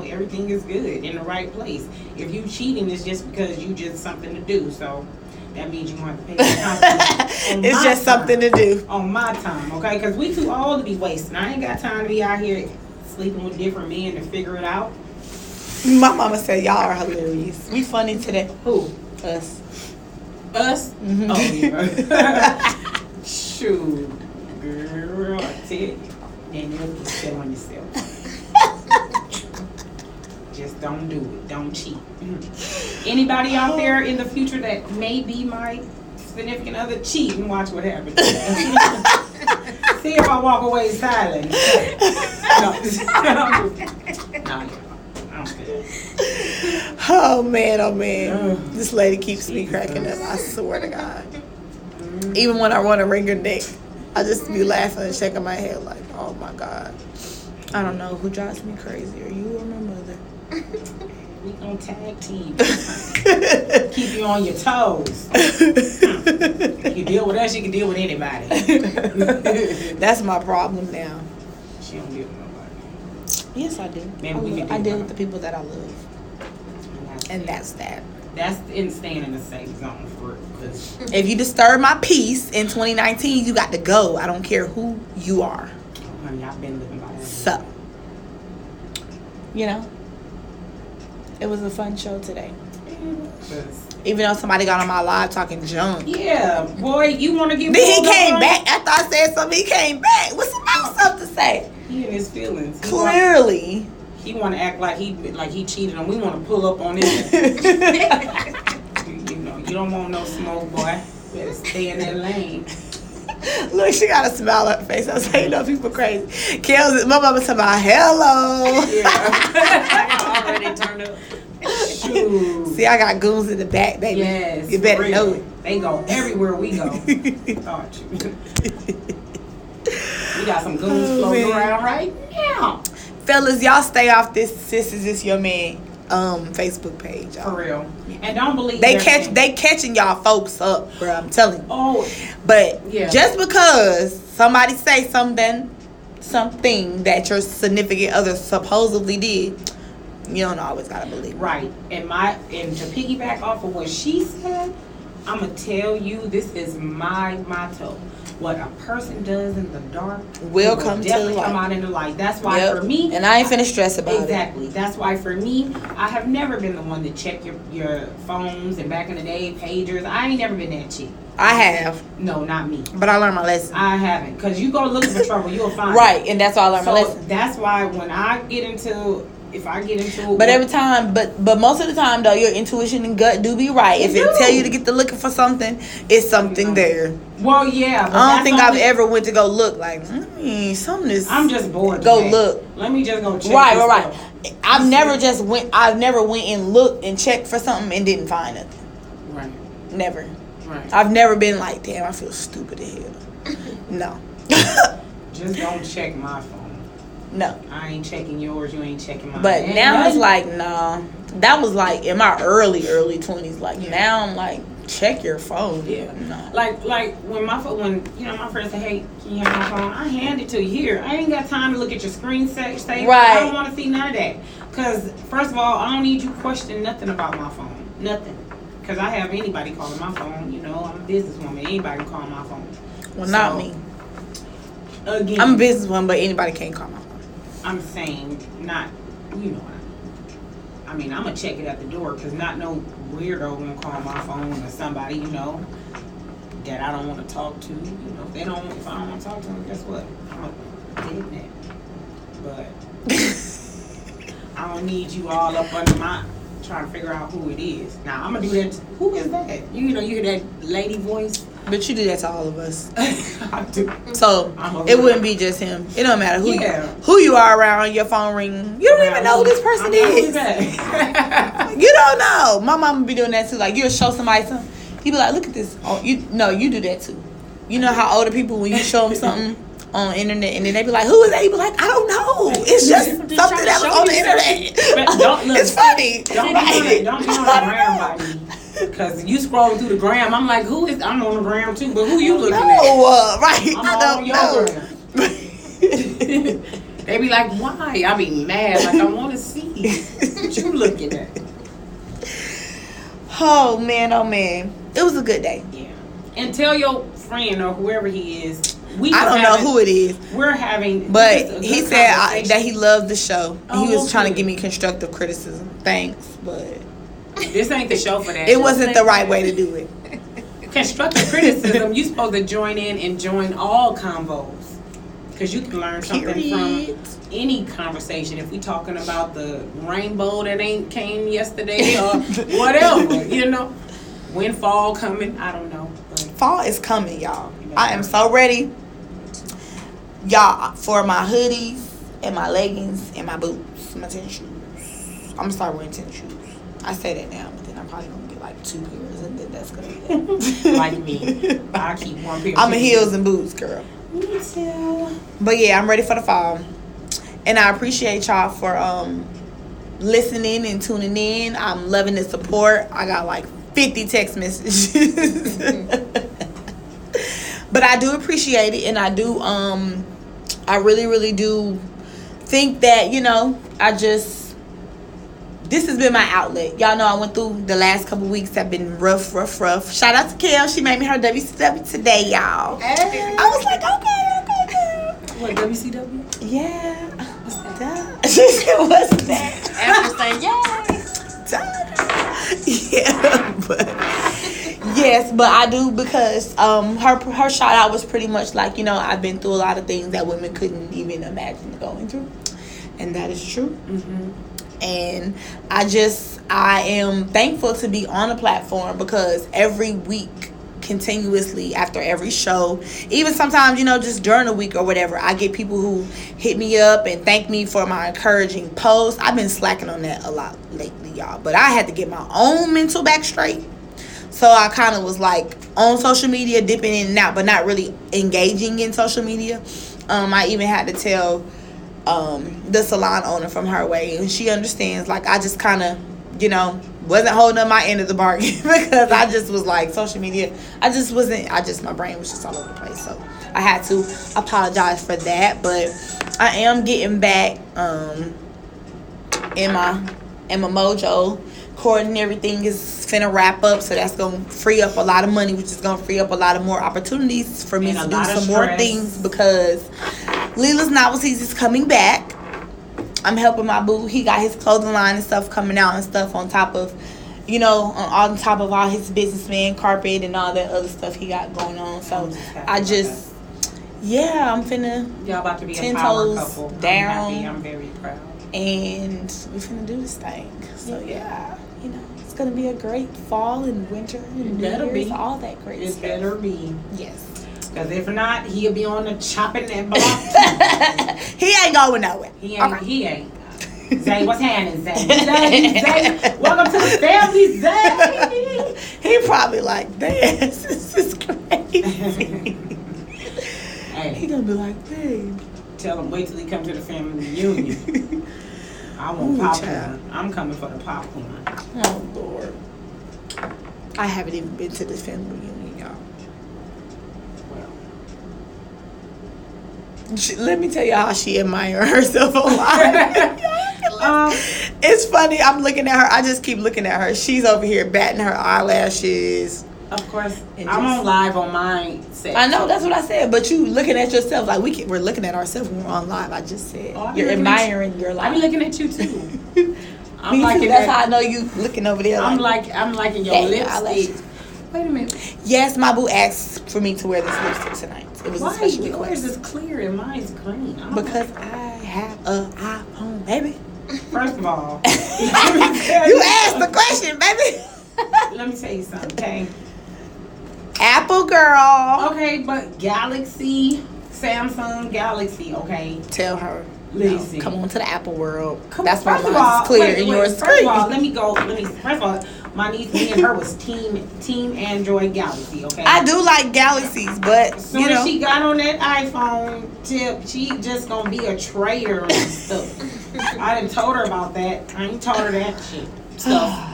Everything is good in the right place. If you cheating, it's just because you just something to do. So that means you want to pay the consequences. It's just something to do. On my time, okay? Because we too old to be wasting. I ain't got time to be out here sleeping with different men to figure it out. My mama said y'all are hilarious. We funny today. Who? Us. Us? Mm-hmm. Oh, yeah. Shoot. Girl, I tell you. And you have to spit on yourself. Just don't do it. Don't cheat. Anybody out there in the future that may be my significant other, cheat and watch what happens. See if I walk away silent. No. Oh man. This lady keeps me cracking up. I swear to God. Even when I want to wring her neck, I just be laughing and shaking my head like, oh my God. I don't know who drives me crazy, or you or my mother. We gonna tag team. Keep you on your toes. You deal with us, you can deal with anybody. That's my problem now. She don't deal with nobody. Yes, I do. Maybe I deal with the people that I love. And that's that. That's in staying in the safe zone for because If you disturb my peace in 2019, you got to go. I don't care who you are. honey, I've been living by that. So, it was a fun show today. Even though somebody got on my live talking junk. Yeah, boy, you want to get. Then he pulled came over? back after I said something. He came back with some else stuff to say. He in his feelings. Clearly. He want to act like he cheated and we want to pull up on him. You don't want no smoke, boy. Better stay in that lane. Look, she got a smile on her face. I was like, people crazy. My mama talking about hello. Yeah. Already turned up. Shoot. See, I got goons in the back, baby. Yes. You better for real. know it. They go everywhere we go. Thought you. We got some goons floating man. around right now. Fellas, y'all stay off this Sis Is This Your Man Facebook page. Y'all. For real. And don't believe They everything. catching y'all folks up, bro. I'm telling you. Oh, But yeah. just because somebody say something that your significant other supposedly did, you don't always gotta believe. right. And to piggyback off of what she said, I'm gonna tell you this is my motto. What a person does in the dark Will come to definitely the light. come out in the light. That's why Yep. for me, And I ain't finna stress about exactly. That's why for me, I have never been the one to check your phones and back in the day pagers. I ain't never been that chick. it. I have, No, not me. but I learned my lesson. I haven't. Cause you go looking for trouble, you'll find it. Right, and that's why I learned my So lesson. that's why when I get into, if I get into, But every time, but most of the time though, your intuition and gut do be right. It If it do. tell you to get to looking for something, it's something there. well, yeah. But I don't that's think I've only- ever went to go look like something is. I'm just bored. Go today. look. Let me just go check. Right. this stuff. I've never went and looked and checked for something and didn't find nothing. Right. Never. Right. I've never been like, damn, I feel stupid as hell. No. Just don't check my phone. No. I ain't checking yours. You ain't checking mine. But Ain't now it's nothing. like, no. That was like in my early 20s. Like now I'm like, check your phone. Yeah. No. Like when my friends say, hey, can you have my phone? I hand it to you here. I ain't got time to look at your screen save. Right. I don't want to see none of that. Because first of all, I don't need you question nothing about my phone. Nothing. Because I have anybody calling my phone. I'm a businesswoman. Anybody can call my phone. Well, not So, me. Again, I'm a businesswoman, but anybody can't call my phone. I'm saying not, I mean, I'm going to check it at the door because not no weirdo going to call my phone or somebody, that I don't want to talk to. If I don't want to talk to them, guess what? I'm a dead net. But I don't need you all up under my, trying to figure out who it is. Now, I'm going to do that. Who is that? You hear that lady voice? But you do that to all of us. I do. So I'm a it wouldn't be just him. It don't matter Yeah. who you are around. Your phone ring. You don't even know who this person is. You don't know. My mama be doing that too. Like you'll show somebody something. You be like, look at this. Oh, you do that too. You know how older people when you show them something, on internet, and then they be like, "Who is that?" You be like, "I don't know. It's just something trying to that was show on the you internet. But don't look. It's funny." Don't Right. be on the gram by me. Because you scrolling through the gram, I'm like, who is, I'm on the gram too, but who you looking at? No, right. I'm I all don't on your know. gram. They be like, why? I be mad, like I want to see what you looking at. Oh man, oh man. It was a good day. Yeah. And tell your friend or whoever he is, I don't know who it is, we're having. but just a he good said conversation. that he loved the show. Oh, He was trying to good. give me constructive criticism. Thanks, but This ain't the show for that. it wasn't the right way to do it. Constructive criticism, you supposed to join in and join all convos. Because you can learn something Period. from any conversation. If we talking about the rainbow that ain't came yesterday or whatever, you know. When fall coming, I don't know. But Fall is coming, y'all. I am so ready, y'all, for my hoodies and my leggings and my boots, my tennis shoes. I'm gonna start wearing tennis shoes. I say that now, but then I'm probably gonna get like 2 pairs, and then that's gonna be that. like me, I keep one pair. I'm a heels and boots girl. Me too. But yeah, I'm ready for the fall, and I appreciate y'all for listening and tuning in. I'm loving the support. I got like 50 text messages. But I do appreciate it, and I do I really do think that, you know, this has been my outlet. Y'all know I went through the last couple weeks have been rough. Shout out to Kel. She made me her WCW today, y'all. Hey. I was like, okay, girl. What, WCW? Yeah. What's that? She said, what's that? After saying, yay. Yeah, but yes, but I do, because her shout out was pretty much like, you know, I've been through a lot of things that women couldn't even imagine going through, and that is true. Mm-hmm. And I am thankful to be on a platform, because every week, continuously, after every show, even sometimes, you know, just during the week or whatever, I get people who hit me up and thank me for my encouraging posts. I've been slacking on that a lot lately, y'all, but I had to get my own mental back straight. So I kind of was like on social media, dipping in and out, but not really engaging in social media. I even had to tell the salon owner from her way, and she understands, like, I just kind of, you know, wasn't holding up my end of the bargain because I just was like, social media, my brain was just all over the place. So I had to apologize for that, but I am getting back in my mojo. Court and everything is finna wrap up, so that's gonna free up a lot of money, which is gonna free up a lot of more opportunities for me And to a do lot of some more stress. things, because Lila's Novelties is coming back. I'm helping my boo. He got his clothing line and stuff coming out and stuff on top of, you know, on top of all his businessman carpet and all that other stuff he got going on. So I'm finna, Y'all about to be 10 a power toes couple. down. I'm happy. I'm very proud. and we finna do this thing. So yeah, you know, it's gonna be a great fall and winter and New better Year's, be. all that great It stuff. better be. Yes. Because if not, he'll be on the chopping that block. He ain't going nowhere. He ain't. Okay. He ain't. Zay, what's happening, Zay? Zay, welcome to the family, Zay. He probably like, this is crazy. Hey, He gonna be like, babe. tell him wait till he come to the family reunion. I want Ooh, popcorn. child. I'm coming for the popcorn. Oh Lord. I haven't even been to this family reunion, y'all. Well, Let me tell you how she admires herself online. um, It's funny. I'm looking at her. I just keep looking at her. She's over here batting her eyelashes. of course, And I'm just- on live on my set. I know, that's what I said. But you looking at yourself like we're looking at ourselves when we're on live. I just said Oh, I be you're looking at you. admiring your I life. be looking at you too. I'm Me too. liking That's that. how I know you looking over there. I'm liking your That lipstick. eyelashes. Wait a minute. Yes, my boo asked for me to wear this lipstick tonight. It was a Why special yours request. is clear and mine's green? I don't Because I have a iPhone, baby. First of all, You asked the question, baby. Let me tell you something, okay? Apple girl. Okay, but Galaxy, Samsung Galaxy, okay? Tell her. Listen. No, come on to the Apple world. Come- That's why first of mine's all, clear wait, and wait, yours is First of all, green. first of all, My niece, me and her was team Android Galaxy. Okay. I do like Galaxies, but As soon you know, as she got on that iPhone tip, she just gonna be a trader and stuff. I done told her about that. I ain't told her that shit stuff.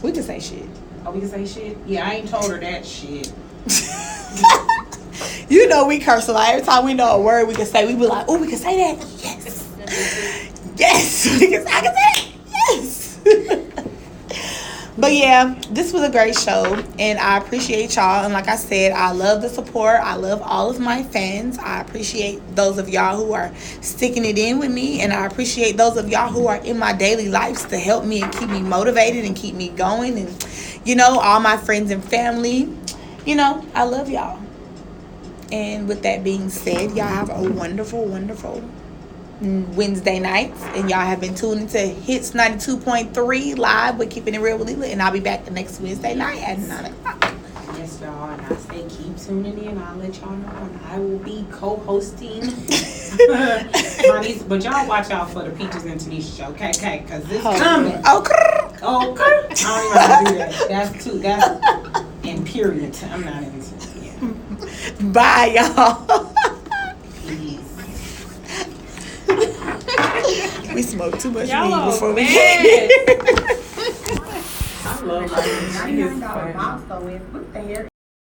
we can say shit. Oh, we can say shit? Yeah, I ain't told her that shit. You know we curse a lot. Every time we know a word we can say, we be like, oh, we can say that? Yes. Yes. I can say it. Yes. But yeah, this was a great show, and I appreciate y'all. And like I said, I love the support. I love all of my fans. I appreciate those of y'all who are sticking it in with me, and I appreciate those of y'all who are in my daily lives to help me and keep me motivated and keep me going. And, you know, all my friends and family, you know, I love y'all. And with that being said, y'all have a wonderful, wonderful Wednesday nights, and y'all have been tuned into Hits 92.3 live with Keeping It Real with Leela, and I'll be back the next Wednesday night at 9 o'clock. Yes, y'all, and I say keep tuning in. I'll let y'all know when I will be co-hosting. But y'all watch out for the Peaches and Tanisha show, okay? Because it's coming. Okay. I don't even want to do that. That's in period. I'm not even. Yeah. Bye, y'all. Peace. We smoked too much Y'all weed are before we bad. get here. I love my $99 milestone is with the hair